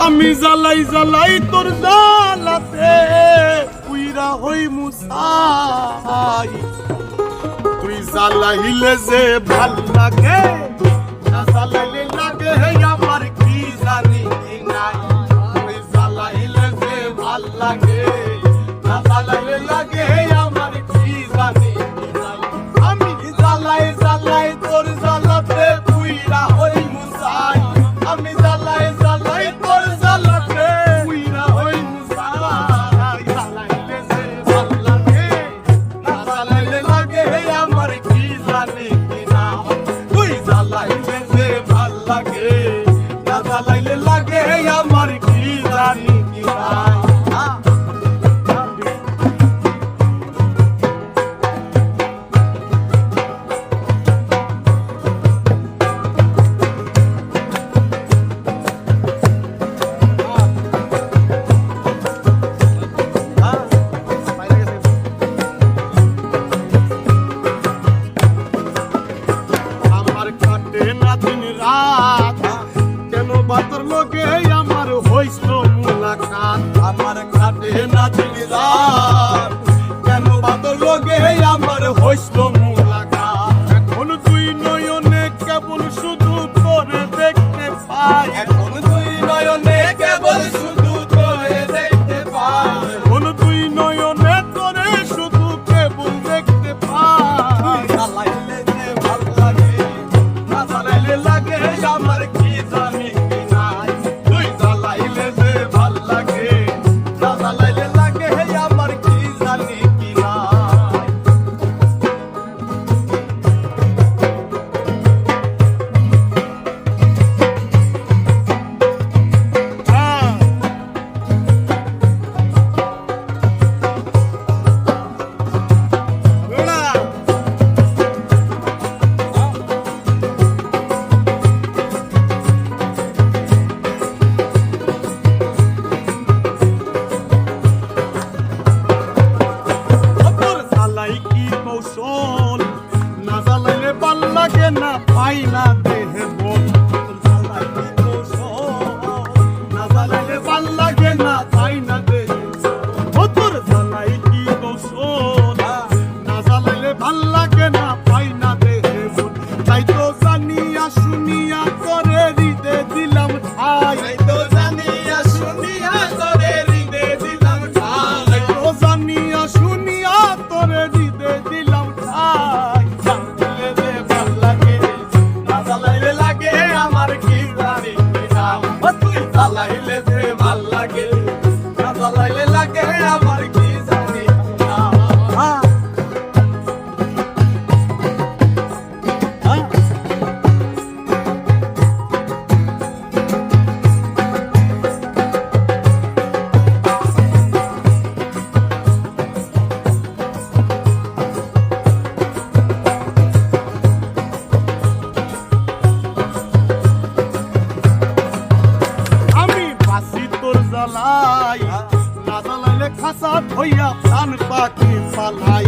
আমি জ্বালাই জ্বালাই তোর জ্বালাতে পুইরা হই মুসাই তুই জ্বালাইলে যে ভাল লাগে না জ্বালাইলে লাগে আমার কি জানি নাই তুই জ্বালাইলে যে ভাল লাগে না জ্বালাইলে লাগে আমার কি জানি নাই আমি জ্বালাই জ্বালাই তোর জ্বালাতে পুইরা হই মুসাই আমি জ্বালাই জ্বালাই তোর জ্বালাতে পুইরা হই মুসাই জ্বালাইলে যে ভাল লাগে না জ্বালাইলে লাগে আমার কি জানি না তুই জ্বালাইলে যে ভাল লাগে না জ্বালাইলে লাগে আমার কি জানি না কেন বাতর লোকে আমার হইছিল মুলাকাত আমার কাটে না দিন রাত কেন বাতর লোকে আমার হইছিল মুলাকাত এখন তুই নয়নে কেবল শুধু তোরে দেখতে পাই এখন তুই নয়নে কেবল শুধু তোরে দেখতে পাই এখন তুই নয়নে তোরে শুধু কেবল দেখতে পাই জ্বালাইলে যে ভাল লাগে না জ্বালাইলে লাগে আমার কি জানি নাই তুই জ্বালাইলে যে ভাল লাগে না জ্বালাইলে লাগে আমার কি জানি কি নাই না জ্বালাইলে ভাল লাগে না পাই না দেহে বল না জ্বালাইলে ভাল লাগে না পাই না দেহে তোর জ্বালাই কি কৌশল না জ্বালাইলে ভাল লাগে না পাই না দেহে বল তাই তো জানিয়া শুনিয়া তোরে হৃদে দিলাম ঠাই তো জানিয়া শুনিয়া তোরে হৃদে দিলাম ঠাই তো জানিয়া শুনিয়া তোরে হৃদে দিলাম ঠাই জ্বালাইলে যে ভাল লাগে না জ্বালাইলে লাগে আমার কি জানি না তুই জ্বালাইলে যে ভাল লাগে না জ্বালাইলে লাগে আমার কি জানি না জ্বালাই না জ্বালাইলে খাসা ধইয়া প্রাণ পাখি পালাই